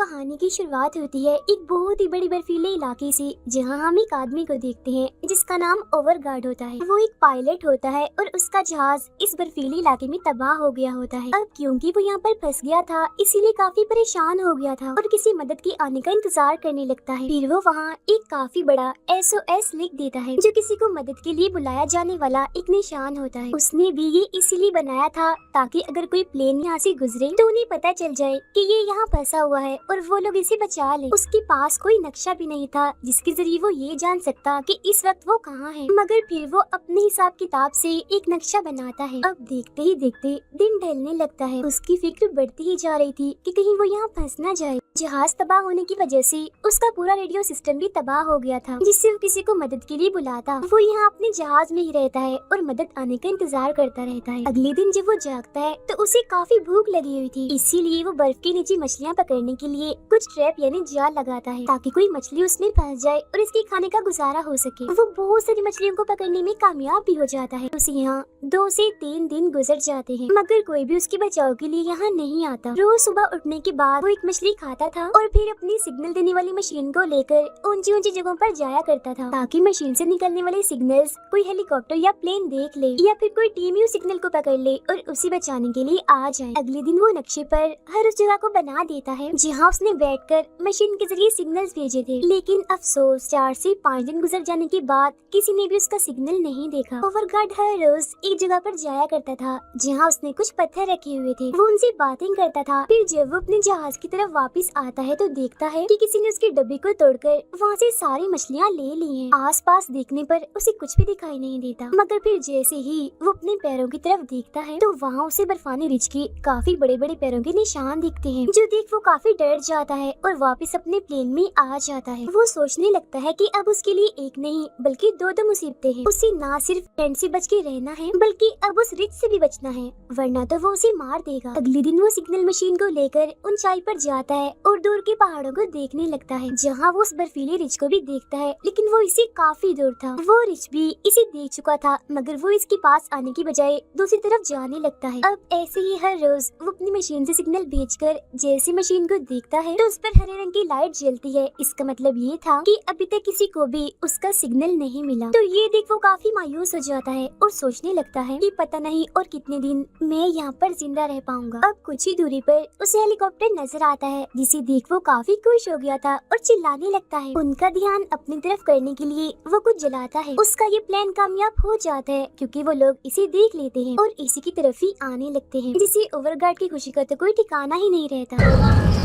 कहानी की शुरुआत होती है एक बहुत ही बड़ी बर्फीले इलाके से, जहां हम एक आदमी को देखते हैं जिसका नाम ओवरगार्ड होता है। वो एक पायलट होता है और उसका जहाज इस बर्फीले इलाके में तबाह हो गया होता है। अब क्योंकि वो यहाँ पर फंस गया था, इसीलिए काफी परेशान हो गया था और किसी मदद की आने का इंतजार करने लगता है। फिर वो वहाँ एक काफी बड़ा SOS लिख देता है, जो किसी को मदद के लिए बुलाया जाने वाला एक निशान होता है। उसने भी ये इसीलिए बनाया था ताकि अगर कोई प्लेन यहाँ से गुजरे तो उन्हें पता चल जाए कि ये यहाँ फंसा हुआ है और वो लोग इसे बचा ले। उसके पास कोई नक्शा भी नहीं था जिसके जरिए वो ये जान सकता कि इस वक्त वो कहाँ है, मगर फिर वो अपने हिसाब किताब से एक नक्शा बनाता है। अब देखते ही देखते दिन ढलने लगता है। उसकी फिक्र बढ़ती ही जा रही थी कि कहीं वो यहाँ फंस न जाए। जहाज तबाह होने की वजह से उसका पूरा रेडियो सिस्टम भी तबाह हो गया था, जिससे वो किसी को मदद के लिए बुलाता। वो यहाँ अपने जहाज में ही रहता है और मदद आने का इंतजार करता रहता है। अगले दिन जब वो जागता है तो उसे काफी भूख लगी हुई थी, इसीलिए वो बर्फ के नीचे मछलियाँ पकड़ने के लिए कुछ ट्रैप यानी जाल लगाता है ताकि कोई मछली उसमें फंस जाए और इसके खाने का गुजारा हो सके। वो बहुत सारी मछलियों को पकड़ने में कामयाब भी हो जाता है। उसे यहाँ 2 से 3 दिन गुजर जाते हैं, मगर कोई भी उसके बचाव के लिए यहाँ नहीं आता। रोज सुबह उठने के बाद वो एक मछली खाता था और फिर अपनी सिग्नल देने वाली मशीन को लेकर ऊंची ऊंची जगहों पर जाया करता था ताकि मशीन से निकलने वाले सिग्नल्स कोई हेलीकॉप्टर या प्लेन देख ले या फिर कोई टीम उस सिग्नल को पकड़ ले और उसे बचाने के लिए आ जाए। अगले दिन वो नक्शे पर हर उस जगह को बना देता है जहाँ उसने बैठकर मशीन के जरिए सिग्नल्स भेजे थे। लेकिन अफसोस 4 से 5 दिन गुजर जाने के बाद किसी ने भी उसका सिग्नल नहीं देखा। ओवरगार्ड हर रोज एक जगह पर जाया करता था जहाँ उसने कुछ पत्थर रखे हुए थे। वो उनसे बातें करता था। फिर जब वो अपने जहाज की तरफ वापस आता है तो देखता है कि किसी ने उसके डब्बे को तोड़कर वहाँ से सारी मछलियाँ ले ली हैं। आसपास देखने पर उसे कुछ भी दिखाई नहीं देता, मगर फिर जैसे ही वो अपने पैरों की तरफ देखता है तो वहाँ उसे बर्फानी रिछ के काफी बड़े बड़े पैरों के निशान दिखते हैं, जो देख वो काफी डर जाता है और वापस अपने प्लेन में आ जाता है। वो सोचने लगता है कि अब उसके लिए एक नहीं बल्कि 2 मुसीबतें हैं। उसे ना सिर्फ ठंड से बच के रहना है बल्कि अब उस रिछ से भी बचना है, वरना तो वो उसे मार देगा। अगले दिन वो सिग्नल मशीन को लेकर ऊंचाई पर जाता है और दूर के पहाड़ों को देखने लगता है, जहाँ वो उस बर्फीले रिछ को भी देखता है, लेकिन वो इससे काफी दूर था। वो रिछ भी इसे देख चुका था, मगर वो इसके पास आने की बजाय दूसरी तरफ जाने लगता है। अब ऐसे ही हर रोज वो अपनी मशीन से सिग्नल भेजकर जैसे मशीन को देखता है तो उस पर हरे रंग की लाइट जलती है। इसका मतलब ये था कि अभी तक किसी को भी उसका सिग्नल नहीं मिला। तो ये देख वो काफी मायूस हो जाता है और सोचने लगता है कि पता नहीं और कितने दिन मैं यहाँ पर जिंदा रह पाऊंगा। अब कुछ ही दूरी पर उसे हेलीकॉप्टर नजर आता है, जिसे देख वो काफी खुश हो गया था और चिल्लाने लगता है। उनका ध्यान अपनी तरफ करने के लिए वो कुछ जलाता है। उसका ये प्लान कामयाब हो जाता है क्योंकि वो लोग इसे देख लेते हैं और इसी की तरफ ही आने लगते हैं, जिससे ओवरगार्ड की खुशी का तो कोई ठिकाना ही नहीं रहता।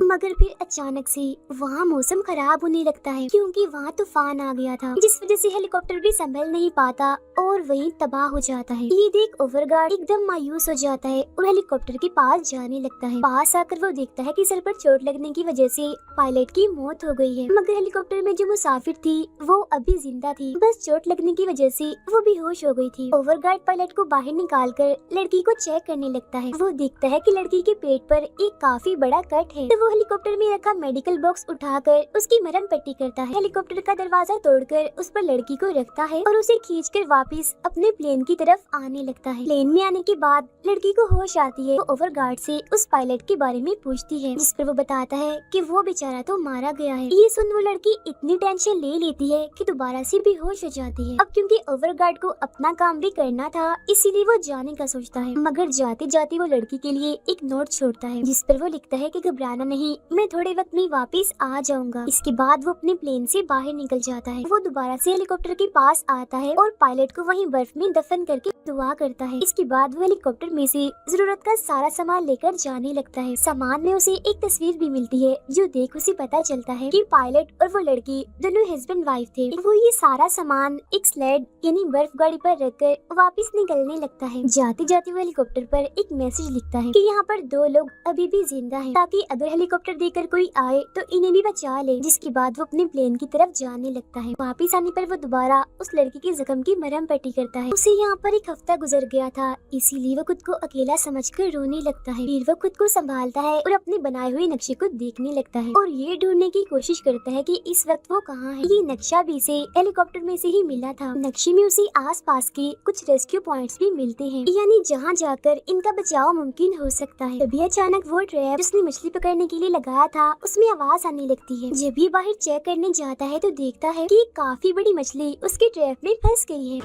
मगर फिर अचानक से वहाँ मौसम खराब होने लगता है क्योंकि वहाँ तूफान आ गया था, जिस वजह से हेलीकॉप्टर भी संभल नहीं पाता और वहीं तबाह हो जाता है। ये देख ओवरगार्ड एकदम मायूस हो जाता है और हेलीकॉप्टर के पास जाने लगता है। पास आकर वो देखता है कि सर पर चोट लगने की वजह से पायलट की मौत हो गई है, मगर हेलीकॉप्टर में जो मुसाफिर थी वो अभी जिंदा थी, बस चोट लगने की वजह से वो बेहोश हो गई थी। ओवरगार्ड पायलट को बाहर निकाल कर लड़की को चेक करने लगता है। वो देखता है कि लड़की के पेट पर एक काफी बड़ा कट है, तो वो हेलीकॉप्टर में रखा मेडिकल बॉक्स उठाकर उसकी मरहम पट्टी करता है। हेलीकॉप्टर का दरवाजा तोड़कर उस पर लड़की को रखता है और उसे खींचकर वापस अपने प्लेन की तरफ आने लगता है। प्लेन में आने के बाद लड़की को होश आती है। वो ओवरगार्ड से उस पायलट के बारे में पूछती है, जिस पर वो बताता है कि वो बेचारा तो मारा गया है। ये सुन वो लड़की इतनी टेंशन ले लेती है कि दोबारा से बेहोश हो जाती है। अब क्योंकि ओवरगार्ड को अपना काम भी करना था, इसीलिए वो जाने का सोचता है, मगर जाते जाते वो लड़की के लिए एक नोट छोड़ता है, जिस पर वो लिखता है कि घबराना नहीं, मैं थोड़े वक्त में वापस आ जाऊंगा। इसके बाद वो अपने प्लेन से बाहर निकल जाता है। वो दोबारा से हेलीकॉप्टर के पास आता है और पायलट को वहीं बर्फ में दफन करके दुआ करता है। इसके बाद वो हेलीकॉप्टर में से जरूरत का सारा सामान लेकर जाने लगता है। सामान में उसे एक तस्वीर भी मिलती है, जो देख उसे पता चलता है कि पायलट और वो लड़की दोनों हस्बैंड वाइफ थे। वो ये सारा सामान एक स्लेड यानी बर्फ गाड़ी पर रखकर वापस निकलने लगता है। जाते जाते वो हेलीकॉप्टर पर एक मैसेज लिखता है कि यहाँ पर 2 लोग अभी भी जिंदा हैं, ताकि अगर हेलीकॉप्टर देखकर कोई आए तो इन्हें भी बचा ले। जिसके बाद वो अपने प्लेन की तरफ जाने लगता है। वापस आने पर वो दोबारा उस लड़की के जख्म की मरहम पट्टी करता है। उसे यहाँ पर एक हफ्ता गुजर गया था, इसीलिए वो खुद को अकेला समझकर रोने लगता है। फिर वो खुद को संभालता है और अपने बनाए हुए नक्शे को देखने लगता है और ये ढूंढने की कोशिश करता है कि इस वक्त वो कहाँ है। ये नक्शा भी इसे हेलीकॉप्टर में से ही मिला था। नक्शे में उसे आसपास के कुछ रेस्क्यू पॉइंट्स भी मिलते हैं, यानी जहाँ जाकर इनका बचाव मुमकिन हो सकता है। तभी अचानक वो ट्रैप जिसने मछली पकड़ने के लिए लगाया था उसमें आवाज आने लगती है। जब ये बाहर चेक करने जाता है तो देखता है कि काफी बड़ी मछली उसके ट्रैप में फंस गई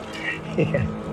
है।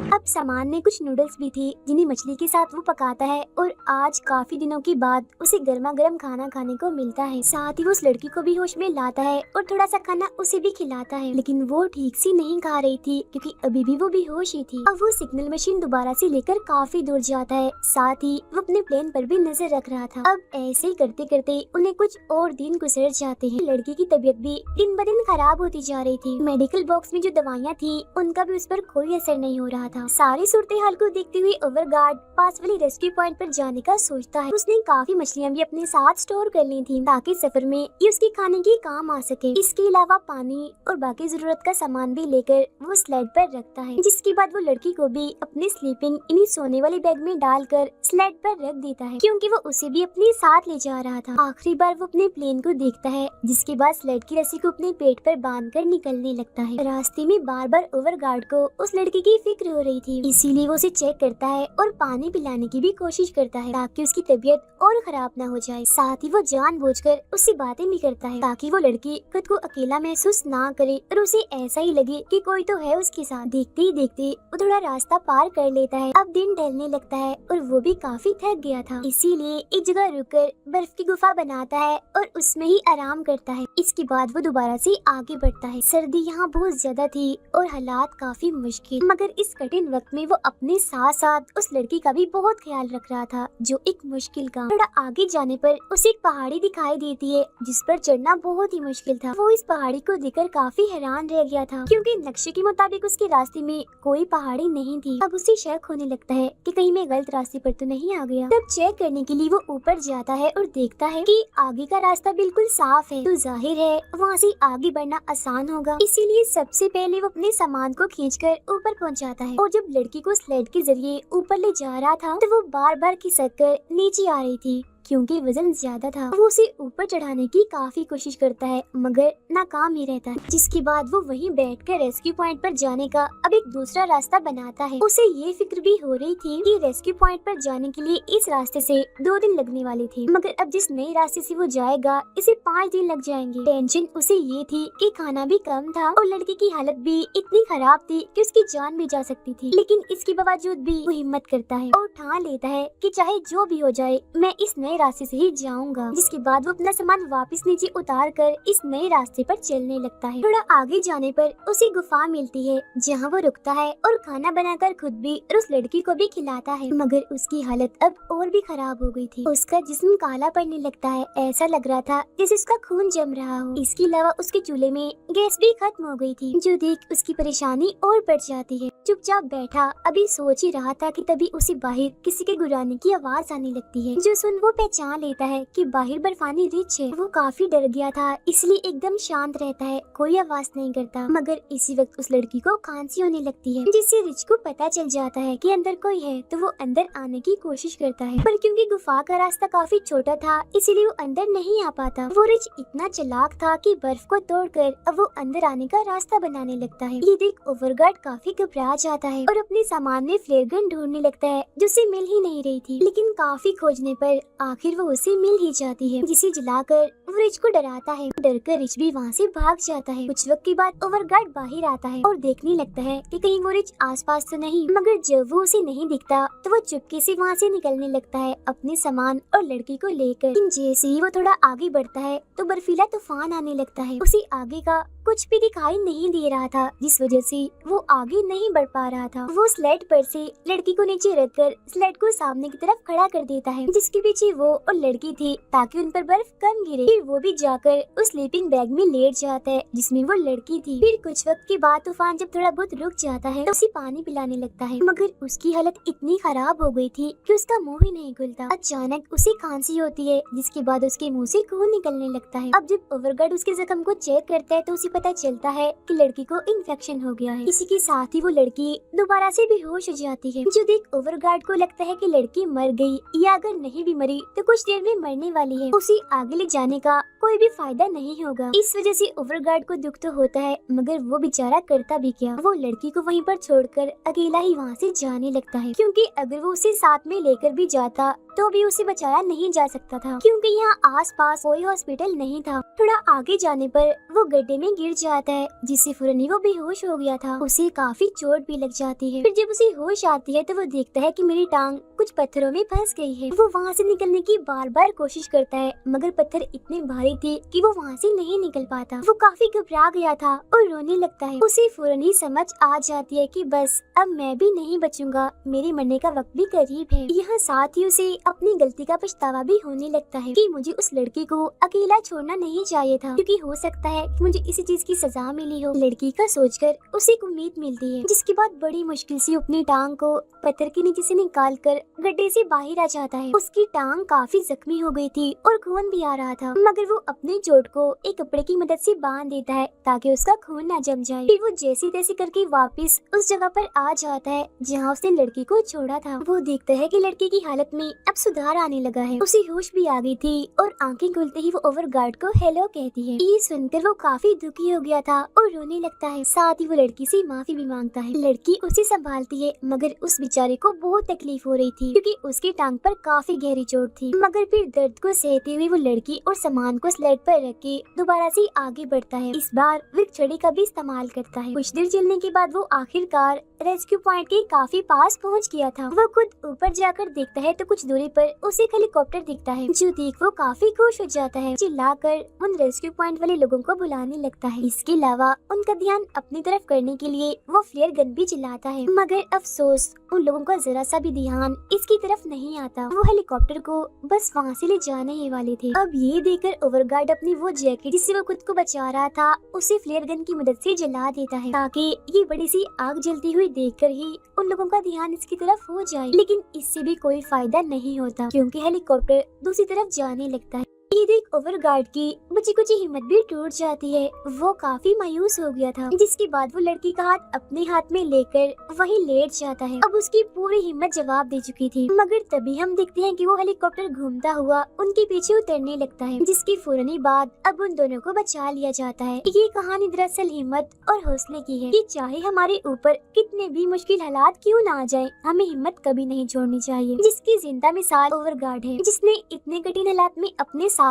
अब सामान में कुछ नूडल्स भी थी जिन्हें मछली के साथ वो पकाता है और आज काफी दिनों के बाद उसे गर्मा गर्म खाना खाने को मिलता है। साथ ही वो उस लड़की को भी होश में लाता है और थोड़ा सा खाना उसे भी खिलाता है, लेकिन वो ठीक से नहीं खा रही थी क्योंकि अभी भी वो बेहोश ही थी। अब वो सिग्नल मशीन दोबारा से लेकर काफी दूर जाता है, साथ ही वो अपने प्लेन पर भी नजर रख रहा था। अब ऐसे ही करते करते उन्हें कुछ और दिन गुजर जाते हैं। लड़की की तबीयत भी दिन ब दिन खराब होती जा रही थी। मेडिकल बॉक्स में जो दवाइयाँ थी उनका भी उस पर कोई असर नहीं हो रहा था। सारी सूरत हाल को देखते हुए ओवरगार्ड पास वाली रेस्क्यू पॉइंट पर जाने का सोचता है। उसने काफी मछलियाँ भी अपने साथ स्टोर कर ली थी ताकि सफर में ये उसके खाने के काम आ सके। इसके अलावा पानी और बाकी जरूरत का सामान भी लेकर वो स्लेड पर रखता है, जिसके बाद वो लड़की को भी अपने स्लीपिंग इन्हीं सोने वाले बैग में डालकर स्लेड पर रख देता है क्योंकि वो उसे भी अपने साथ ले जा रहा था। आखिरी बार वो अपने प्लेन को देखता है, जिसके बाद स्लेड की रस्सी को अपने पेट पर बांधकर निकलने लगता है। रास्ते में बार बार ओवरगार्ड को उस लड़की की फिक्र हो रही थी, इसीलिए वो उसे चेक करता है और पानी पिलाने की भी कोशिश करता है ताकि उसकी तबीयत और खराब ना हो जाए। साथ ही वो जानबूझकर उससे बातें भी करता है ताकि वो लड़की खुद को अकेला महसूस ना करे और उसे ऐसा ही लगे कि कोई तो है उसके साथ। देखते ही देखते वो थोड़ा रास्ता पार कर लेता है। अब दिन ढलने लगता है और वो भी काफी थक गया था, इसीलिए एक जगह रुककर बर्फ की गुफा बनाता है और उसमें ही आराम करता है। इसके बाद वो दोबारा से आगे बढ़ता है। सर्दी यहाँ बहुत ज्यादा थी और हालात काफी मुश्किल, मगर इस कठिन वक्त में वो अपने साथ साथ उस लड़की का भी बहुत ख्याल रख रहा था जो एक मुश्किल काम। थोड़ा आगे जाने पर उसे एक पहाड़ी दिखाई देती है जिस पर चढ़ना बहुत ही मुश्किल था। वो इस पहाड़ी को देखकर काफी हैरान रह गया था क्योंकि नक्शे के मुताबिक उसके रास्ते में कोई पहाड़ी नहीं थी। अब उसे शक होने लगता है कि कहीं मैं गलत रास्ते पर तो नहीं आ गया। तब चेक करने के लिए वो ऊपर जाता है और देखता है कि आगे का रास्ता बिल्कुल साफ है, तो जाहिर है वहाँ से आगे बढ़ना आसान होगा। इसीलिए सबसे पहले वो अपने सामान को खींचकर ऊपर पहुँचाता है और जब लड़की को स्लेड के जरिए ऊपर ले जा रहा था तो वो बार बार खिसक कर नीचे आ रही थी क्योंकि वजन ज्यादा था। वो उसे ऊपर चढ़ाने की काफी कोशिश करता है मगर नाकाम ही रहता है, जिसके बाद वो वहीं बैठकर रेस्क्यू पॉइंट पर जाने का अब एक दूसरा रास्ता बनाता है। उसे ये फिक्र भी हो रही थी कि रेस्क्यू पॉइंट पर जाने के लिए इस रास्ते से 2 दिन लगने वाले थे, मगर अब जिस नए रास्ते से वो जाएगा इसे 5 दिन लग जाएंगे। टेंशन उसे ये थी कि खाना भी कम था और लड़की की हालत भी इतनी खराब थी कि उसकी जान भी जा सकती थी, लेकिन इसके बावजूद भी वो हिम्मत करता है और ठान लेता है कि चाहे जो भी हो जाए मैं इस नए रास्ते से ही जाऊंगा। जिसके बाद वो अपना सामान वापस नीचे उतार कर इस नए रास्ते पर चलने लगता है। थोड़ा आगे जाने पर उसे गुफा मिलती है जहाँ वो रुकता है और खाना बनाकर खुद भी और उस लड़की को भी खिलाता है, मगर उसकी हालत अब और भी खराब हो गई थी। उसका जिस्म काला पड़ने लगता है, ऐसा लग रहा था जैसे उसका खून जम रहा हो। इसके अलावा उसके चूल्हे में गैस भी खत्म हो गई थी, जो देख उसकी परेशानी और बढ़ जाती है। चुपचाप बैठा अभी सोच ही रहा था कि तभी उसे बाहर किसी के गुर्राने की आवाज आने लगती है, जो सुन वो पहचान लेता है कि बाहर बर्फानी रिच है। वो काफी डर गया था, इसलिए एकदम शांत रहता है, कोई आवाज नहीं करता। मगर इसी वक्त उस लड़की को खांसी होने लगती है, जिससे रिच को पता चल जाता है कि अंदर कोई है, तो वो अंदर आने की कोशिश करता है, पर क्योंकि गुफा का रास्ता काफी छोटा था इसीलिए वो अंदर नहीं आ पाता। वो रिच इतना चालाक था कि बर्फ को तोड़कर अब वो अंदर आने का रास्ता बनाने लगता है। ये देख ओवरगार्ड काफी घबरा जाता है और अपने सामान में फ्लेयर गन ढूंढने लगता है, जो उसे मिल ही नहीं रही थी, लेकिन काफी खोजने पर आखिर वो उसे मिल ही जाती है, जिसे जलाकर वो रिच को डराता है। डर कर रिच भी वहाँ से भाग जाता है। कुछ वक्त के बाद ओवरगार्ड बाहर आता है और देखने लगता है कि कहीं वो रिच आसपास तो नहीं, मगर जब वो उसे नहीं दिखता तो वो चुपके से वहाँ से निकलने लगता है अपने सामान और लड़की को लेकर। जैसे ही वो थोड़ा आगे बढ़ता है तो बर्फीला तूफान आने लगता है। उसे आगे का कुछ भी दिखाई नहीं दे रहा था, जिस वजह से वो आगे नहीं बढ़ पा रहा था। वो स्लेड पर से लड़की को नीचे रखकर स्लेड को सामने की तरफ खड़ा कर देता है, जिसके पीछे वो और लड़की थी, ताकि उन पर बर्फ कम गिरे। फिर वो भी जाकर उस स्लीपिंग बैग में लेट जाता है जिसमें वो लड़की थी। फिर कुछ वक्त के बाद तूफान जब थोड़ा बहुत रुक जाता है तो उसे पानी पिलाने लगता है, मगर उसकी हालत इतनी खराब हो गई थी कि उसका मुंह ही नहीं खुलता। अचानक उसे खांसी होती है, जिसके बाद उसके मुंह से खून निकलने लगता है। अब जब ओवरगार्ड उसके जख्म को चेक करता है तो उसे पता चलता है कि लड़की को इन्फेक्शन हो गया है। इसी के साथ ही वो लड़की दोबारा से बेहोश हो जाती है, जो देख ओवरगार्ड को लगता है कि लड़की मर गई, या अगर नहीं भी मरी तो कुछ देर में मरने वाली है, उसे आगे ले जाने का कोई भी फायदा नहीं होगा। इस वजह से ओवरगार्ड को दुख तो होता है, मगर वो बेचारा करता भी क्या। वो लड़की को वहीं पर छोड़कर अकेला ही वहाँ से जाने लगता है, क्योंकि अगर वो उसे साथ में लेकर भी जाता तो भी उसे बचाया नहीं जा सकता था क्योंकि यहाँ आसपास कोई हॉस्पिटल नहीं था। थोड़ा आगे जाने पर वो गड्ढे में गिर जाता है जिससे फौरन ही वो बेहोश हो गया था। उसे काफी चोट भी लग जाती है। फिर जब उसे होश आती है तो वो देखता है कि मेरी टांग कुछ पत्थरों में फंस गई है। वो वहाँ से निकलने की बार बार कोशिश करता है मगर पत्थर इतने भारी थे कि वो वहाँ से नहीं निकल पाता। वो काफी घबरा गया था और रोने लगता है। उसे फौरन ही समझ आ जाती है कि बस अब मैं भी नहीं बचूंगा, मेरे मरने का वक्त भी करीब है। यहाँ साथ ही उसे अपनी गलती का पछतावा भी होने लगता है कि मुझे उस लड़की को अकेला छोड़ना नहीं चाहिए था क्योंकि हो सकता है कि मुझे इसी चीज की सजा मिली हो। लड़की का सोचकर उसे एक उम्मीद मिलती है जिसके बाद बड़ी मुश्किल से अपनी टांग को पत्थर के नीचे से निकाल कर गड्ढे से बाहर आ जाता है। उसकी टांग काफी जख्मी हो गई थी और खून भी आ रहा था मगर वो अपने चोट को एक कपड़े की मदद से बांध देता है ताकि उसका खून न जम जाए। फिर वो जैसे तैसे करके वापस उस जगह पर आ जाता है जहाँ उसने लड़की को छोड़ा था। वो देखता है कि लड़की की हालत में अब सुधार आने लगा है। उसे होश भी आ गई थी और आंखें खुलते ही वो ओवरगार्ड को हेलो कहती है। ये सुनकर वो काफी दुखी हो गया था और रोने लगता है। साथ ही वो लड़की से माफी भी मांगता है। लड़की उसे संभालती है मगर उस बेचारे को बहुत तकलीफ हो रही थी क्योंकि उसकी टांग पर काफी गहरी चोट थी। मगर फिर दर्द को सहते हुए वो लड़की और सामान को स्लेट पर रख के दोबारा से आगे बढ़ता है। इस बार वो एक छड़ी का भी इस्तेमाल करता है। कुछ देर चलने के बाद वो आखिरकार रेस्क्यू पॉइंट के काफी पास पहुंच गया था। वो खुद ऊपर जाकर देखता है तो कुछ दूरी पर उसे एक हेलीकॉप्टर दिखता है जो देख वो काफी खुश हो जाता है। चिल्लाकर उन रेस्क्यू पॉइंट वाले लोगों को बुलाने लगता है। इसके अलावा उनका ध्यान अपनी तरफ करने के लिए वो फ्लेयर गन भी चलाता है मगर अफसोस उन लोगों का जरा सा भी ध्यान इसकी तरफ नहीं आता। वो हेलीकॉप्टर को बस वहाँ से ले जाने ही वाले थे। अब ये देखकर ओवरगार्ड अपनी वो जैकेट जिससे वो खुद को बचा रहा था उसे फ्लेयर गन की मदद से जला देता है ताकि ये बड़ी सी आग जलती हुई देखकर ही उन लोगों का ध्यान इसकी तरफ हो जाए। लेकिन इससे भी कोई फायदा नहीं होता क्योंकि हेलीकॉप्टर दूसरी तरफ जाने लगता है। ये देख ओवरगार्ड की बची कुछ हिम्मत भी टूट जाती है। वो काफी मायूस हो गया था जिसके बाद वो लड़की का हाथ अपने हाथ में लेकर वहीं लेट जाता है। अब उसकी पूरी हिम्मत जवाब दे चुकी थी मगर तभी हम देखते हैं कि वो हेलीकॉप्टर घूमता हुआ उनके पीछे उतरने लगता है जिसके फौरन ही बाद अब उन दोनों को बचा लिया जाता है। ये कहानी दरअसल हिम्मत और हौसले की है कि चाहे हमारे ऊपर कितने भी मुश्किल हालात क्यों ना आ जाए, हमें हिम्मत कभी नहीं छोड़नी चाहिए। जिसकी जिंदा मिसाल ओवरगार्ड है जिसने इतने कठिन हालात में अपने साथ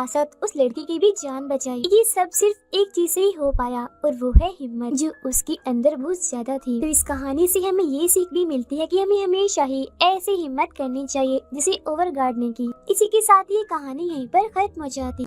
उस लड़की की भी जान बचाई। ये सब सिर्फ एक चीज से ही हो पाया और वो है हिम्मत जो उसके अंदर बहुत ज्यादा थी। तो इस कहानी से हमें ये सीख भी मिलती है कि हमें हमेशा ही ऐसी हिम्मत करनी चाहिए जिसे ओवरगार्ड ने की। इसी के साथ ये कहानी यहीं पर खत्म हो जाती।